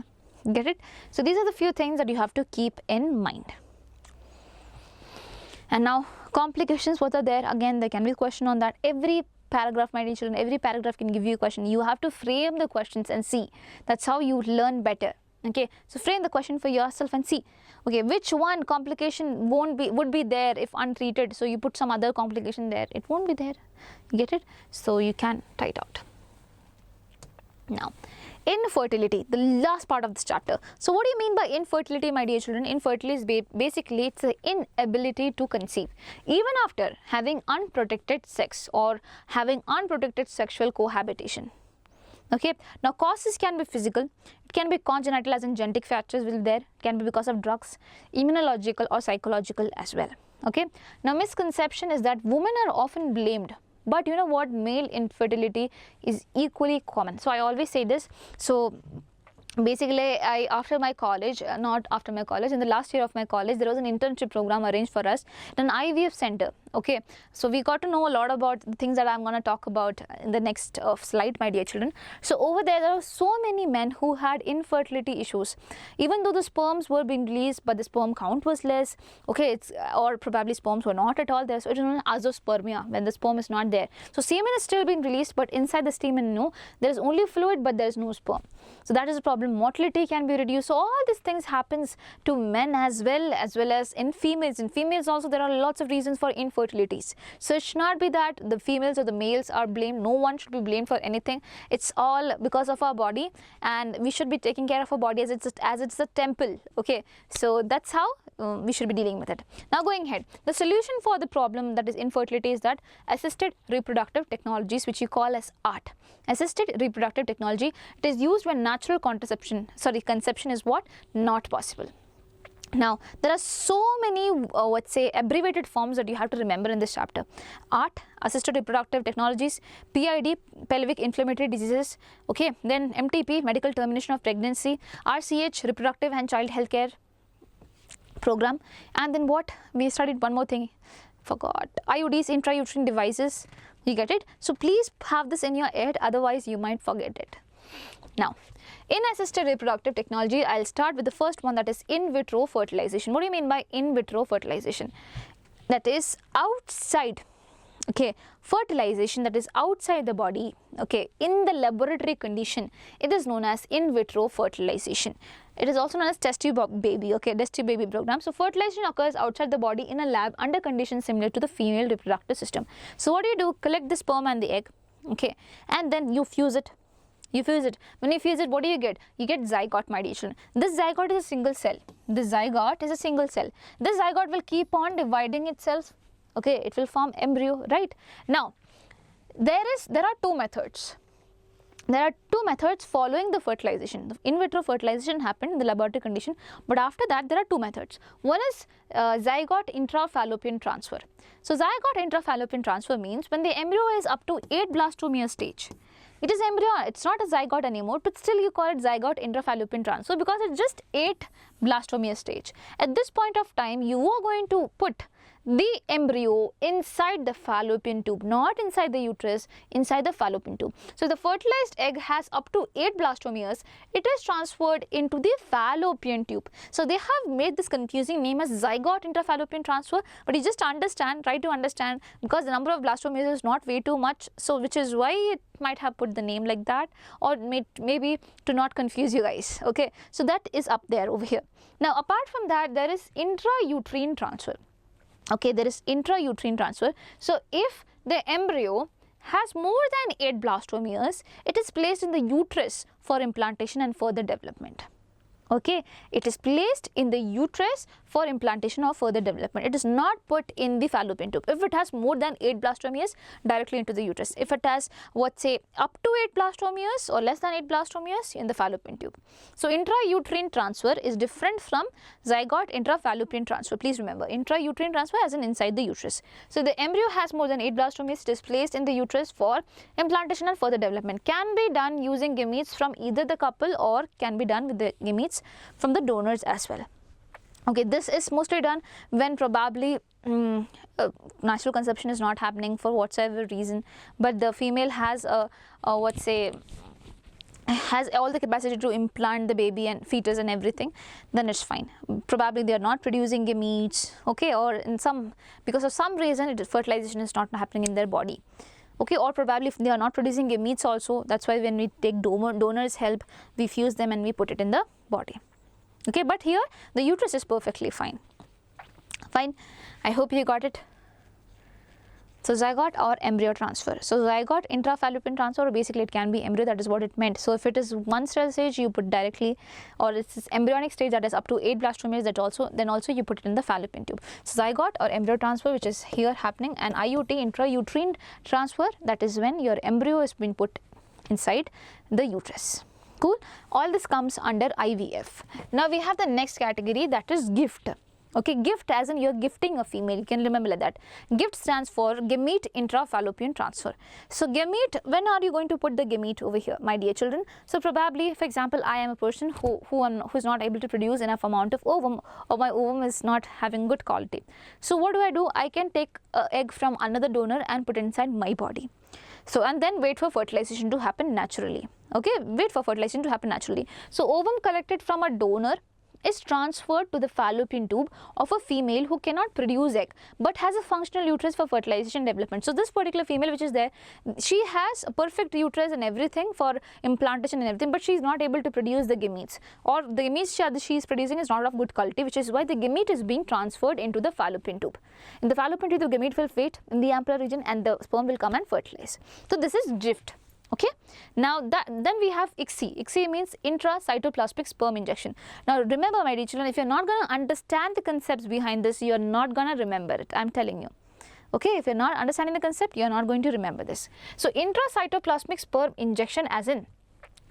Get it? So these are the few things that you have to keep in mind. And now complications, what are there? Again, there can be a question on that. Every paragraph, my dear children, every paragraph can give you a question. You have to frame the questions and see. That's how you learn better. Okay, so frame the question for yourself and see, okay, which one complication would be there if untreated. So you put some other complication there, it won't be there. Get it? So you can try it out. Now, infertility, the last part of this chapter. So what do you mean by infertility, my dear children? Infertility is basically it's the inability to conceive even after having unprotected sex or having unprotected sexual cohabitation. Okay, now causes can be physical, it can be congenital as in genetic factors will be there, it can be because of drugs, immunological or psychological as well. Okay, now misconception is that women are often blamed, but you know what, male infertility is equally common. So I always say this. So basically after my college, not after my college, in the last year of my college, there was an internship program arranged for us at an IVF center. Okay, so we got to know a lot about the things that I'm going to talk about in the next slide, my dear children. So over there are so many men who had infertility issues, even though the sperms were being released, but the sperm count was less. Okay, or probably sperms were not at all there. So it is known as azoospermia, when the sperm is not there. So semen is still being released, but inside the semen, no, there is only fluid, but there is no sperm. So that is a problem. Motility can be reduced. So all these things happens to men as well as in females. In females also there are lots of reasons for infertilities. So it should not be that the females or the males are blamed. No one should be blamed for anything. It's all because of our body, and we should be taking care of our body as it's a temple. Okay, so that's how we should be dealing with it. Now going ahead, the solution for the problem that is infertility is that assisted reproductive technologies, which you call as ART. Assisted reproductive technology, it is used when natural conception is what? Not possible. Now there are so many let's say abbreviated forms that you have to remember in this chapter. ART, assisted reproductive technologies, PID, pelvic inflammatory diseases, okay, then MTP, medical termination of pregnancy, RCH, reproductive and child health care program, and then what we studied, one more thing, forgot, IUDs, intrauterine devices. You get it? So please have this in your head, otherwise you might forget it. Now in assisted reproductive technology, I'll start with the first one, that is in vitro fertilization. What do you mean by in vitro fertilization? That is outside, okay, fertilization that is outside the body, okay, in the laboratory condition. It is known as in vitro fertilization. It is also known as test tube baby, okay, test tube baby program. So fertilization occurs outside the body in a lab under conditions similar to the female reproductive system. So what do? Collect the sperm and the egg, okay, and then you fuse it. You fuse it. When you fuse it, what do you get? You get zygote, my dear children. This zygote is a single cell. This zygote is a single cell. This zygote will keep on dividing itself. Okay, it will form embryo, right? Now, there are two methods. There are two methods following the fertilization. The in vitro fertilization happened in the laboratory condition, but after that there are two methods. One is zygote intrafallopian transfer. So zygote intrafallopian transfer means when the embryo is up to 8 blastomere stage. It is embryo, it's not a zygote anymore, but still you call it zygote intrafallopian transfer because it's just 8 blastomere stage. At this point of time, you are going to put the embryo inside the fallopian tube, not inside the uterus, inside the fallopian tube. So the fertilized egg has up to 8 blastomeres. It is transferred into the fallopian tube. So they have made this confusing name as zygote intrafallopian transfer, but you just understand, try to understand, because the number of blastomeres is not way too much, so which is why it might have put the name like that, or maybe to not confuse you guys. Okay, so that is up there over here. Now apart from that, there is intrauterine transfer. Okay, there is intrauterine transfer. So if the embryo has more than 8 blastomeres, it is placed in the uterus for implantation and further development. Okay, it is placed in the uterus for implantation or further development. It is not put in the fallopian tube. If it has more than 8 blastomeres, directly into the uterus. If it has, what say, up to 8 blastomeres or less than 8 blastomeres, in the fallopian tube. So intrauterine transfer is different from zygote intrafallopian transfer. Please remember, intrauterine transfer as in inside the uterus. So the embryo has more than 8 blastomeres, it is placed in the uterus for implantation and further development. Can be done using gametes from either the couple or can be done with the gametes from the donors as well. Okay, this is mostly done when probably natural conception is not happening for whatsoever reason, but the female has has all the capacity to implant the baby and fetus and everything, then it's fine. Probably they are not producing gametes, okay, or in because of some reason fertilization is not happening in their body. Okay, or probably if they are not producing gametes also, that's why when we take donors help, we fuse them and we put it in the body. Okay, but here the uterus is perfectly fine. Fine, I hope you got it. So zygote or embryo transfer. So zygote intrafallopian transfer, basically it can be embryo, that is what it meant. So if it is one cell stage, you put directly, or it's this embryonic stage that is up to 8 blastomeres, then also you put it in the fallopian tube. So zygote or embryo transfer, which is here happening, and IUT, intrauterine transfer, that is when your embryo is being put inside the uterus. Cool. All this comes under IVF. Now we have the next category, that is gift. Okay, gift as in you're gifting a female, you can remember like that. Gift stands for gamete intrafallopian transfer. So gamete, when are you going to put the gamete over here, my dear children? So probably, for example, I am a person who is not able to produce enough amount of ovum, or my ovum is not having good quality. So what do? I can take an egg from another donor and put inside my body. So and then wait for fertilization to happen naturally. Okay, wait for fertilization to happen naturally. So ovum collected from a donor is transferred to the fallopian tube of a female who cannot produce egg but has a functional uterus for fertilization development. So this particular female which is there, she has a perfect uterus and everything for implantation and everything, but she is not able to produce the gametes, or the gametes she is producing is not of good quality, which is why the gamete is being transferred into the fallopian tube. In the fallopian tube, the gamete will wait in the ampulla region and the sperm will come and fertilize. So this is GIFT. Okay, now then we have ICSI. ICSI means intracytoplasmic sperm injection. Now remember, my dear children, if you're not going to understand the concepts behind this, you're not going to remember it. I'm telling you. Okay, if you're not understanding the concept, you're not going to remember this. So intracytoplasmic sperm injection, as in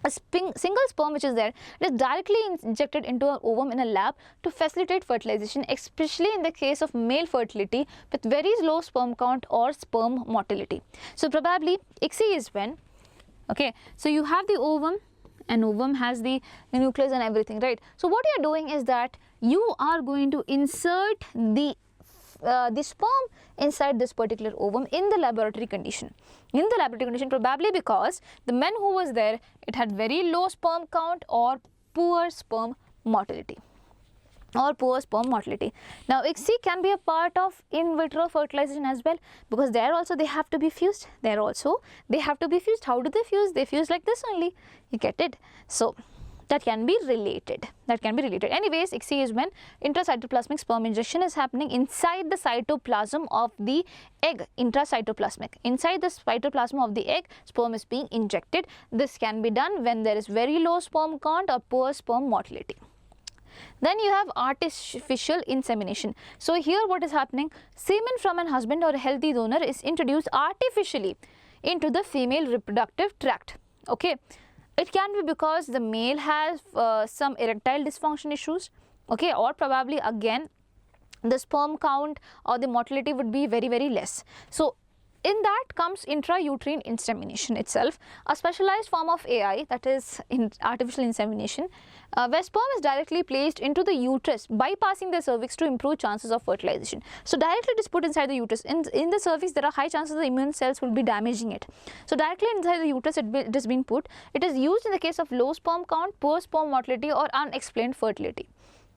a single sperm which is there, it is directly injected into an ovum in a lab to facilitate fertilization, especially in the case of male fertility with very low sperm count or sperm motility. So probably ICSI is when, okay, so you have the ovum, and ovum has the nucleus and everything, right? So what you are doing is that you are going to insert the sperm inside this particular ovum in the laboratory condition. In the laboratory condition, probably because the man who was there, it had very low sperm count or poor sperm motility. Now ICSI can be a part of in vitro fertilization as well, because there also they have to be fused. How do they fuse? They fuse like this only. You get it? So that can be related. Anyways, ICSI is when intracytoplasmic sperm injection is happening inside the cytoplasm of the egg. Intracytoplasmic. Inside the cytoplasm of the egg, sperm is being injected. This can be done when there is very low sperm count or poor sperm motility. Then you have artificial insemination. So here what is happening? Semen from an husband or a healthy donor is introduced artificially into the female reproductive tract. Okay, it can be because the male has some erectile dysfunction issues. Okay, or probably again the sperm count or the motility would be very less. So in that comes intrauterine insemination itself, a specialized form of AI, that is in artificial insemination, where sperm is directly placed into the uterus, bypassing the cervix to improve chances of fertilization. So directly it is put inside the uterus. In the cervix, there are high chances the immune cells will be damaging it. So directly inside the uterus it is being put. It is used in the case of low sperm count, poor sperm motility, or unexplained fertility.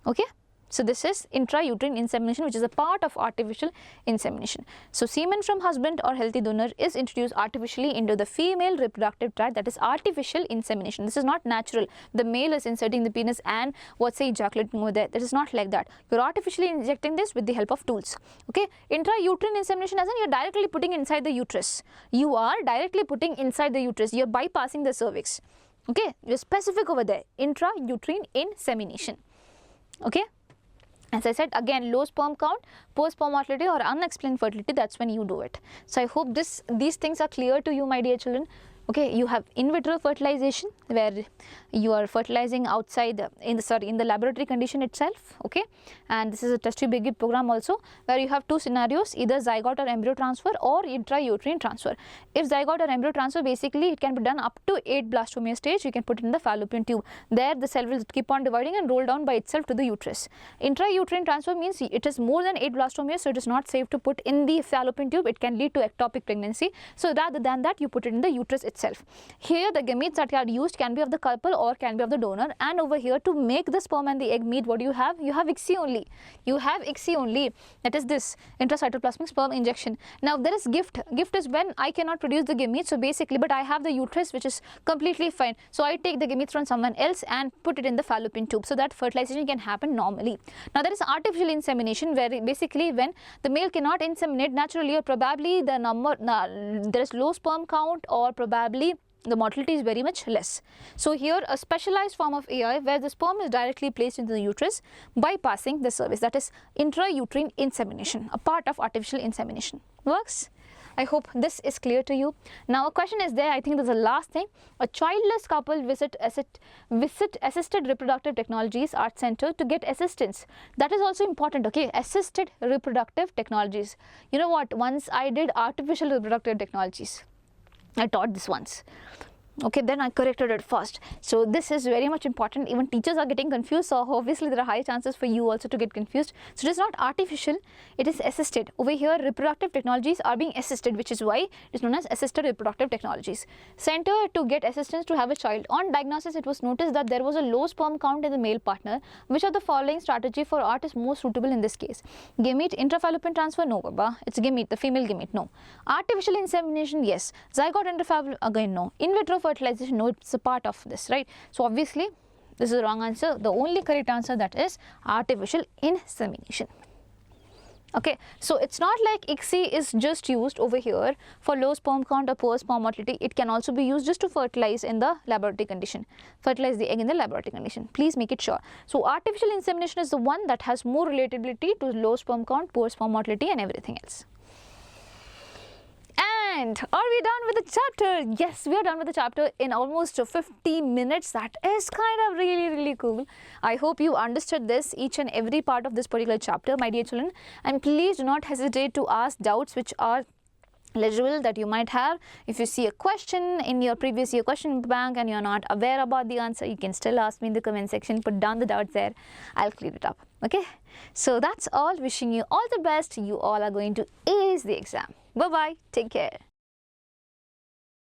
Okay. So this is intrauterine insemination, which is a part of artificial insemination. So semen from husband or healthy donor is introduced artificially into the female reproductive tract, that is artificial insemination. This is not natural. The male is inserting the penis and ejaculating over there. That is not like that. You're artificially injecting this with the help of tools. Okay. Intrauterine insemination as in you're directly putting inside the uterus. You are directly putting inside the uterus. You're bypassing the cervix. Okay. You're specific over there. Intrauterine insemination. Okay. As I said, again, low sperm count, poor sperm motility, or unexplained fertility, that's when you do it. So I hope these things are clear to you, my dear children. Okay, you have in vitro fertilization, where you are fertilizing outside in the laboratory condition itself. Okay, and this is a test tube baby program also, where you have two scenarios, either zygote or embryo transfer or intrauterine transfer. If zygote or embryo transfer, basically it can be done up to 8 blastomere stage. You can put it in the fallopian tube. There the cell will keep on dividing and roll down by itself to the uterus. Intrauterine transfer means it is more than 8 blastomeres, so it is not safe to put in the fallopian tube. It can lead to ectopic pregnancy. So rather than that, you put it in the uterus itself. Here the gametes that are used can be of the couple or can be of the donor, and over here to make the sperm and the egg meet, what do you have? You have ICSI only. You have ICSI only, that is this intracytoplasmic sperm injection. Now there is GIFT. GIFT is when I cannot produce the gametes, so basically, but I have the uterus which is completely fine. So I take the gametes from someone else and put it in the fallopian tube so that fertilization can happen normally. Now there is artificial insemination, where basically when the male cannot inseminate naturally, or probably there is low sperm count, or probably the motility is very much less. So here a specialized form of AI where the sperm is directly placed into the uterus bypassing the cervix, that is intrauterine insemination, a part of artificial insemination. Works? I hope this is clear to you. Now a question is there, I think there's a last thing. A childless couple visit assisted reproductive technologies art center to get assistance. That is also important, okay? Assisted reproductive technologies. You know what, once I did artificial reproductive technologies. I taught this once. Okay, then I corrected it first. So this is very much important. Even teachers are getting confused, so obviously there are high chances for you also to get confused. So it is not artificial, it is assisted. Over here reproductive technologies are being assisted, which is why it is known as assisted reproductive technologies. Center to get assistance to have a child. On diagnosis, it was noticed that there was a low sperm count in the male partner. Which of the following strategy for art is most suitable in this case? Gamete intrafallopian transfer? No, Baba. It's gamete, the female gamete. No. Artificial insemination? Yes. Zygote intrafallopian? Again, no. In vitro fertilization? No, it's a part of this, right? So obviously this is the wrong answer. The only correct answer, that is artificial insemination. Okay, so it's not like ICSI is just used over here for low sperm count or poor sperm motility. It can also be used just to fertilize in the laboratory condition, fertilize the egg in the laboratory condition. Please make it sure. So artificial insemination is the one that has more relatability to low sperm count, poor sperm motility, and everything else. And are we done with the chapter? Yes, we are done with the chapter in almost 50 minutes. That is kind of really cool. I hope you understood this, each and every part of this particular chapter, my dear children. And please do not hesitate to ask doubts which are legible that you might have. If you see a question in your previous year question bank and you're not aware about the answer, you can still ask me in the comment section. Put down the doubts there. I'll clear it up. Okay. So that's all. Wishing you all the best. You all are going to ace the exam. Bye-bye. Take care.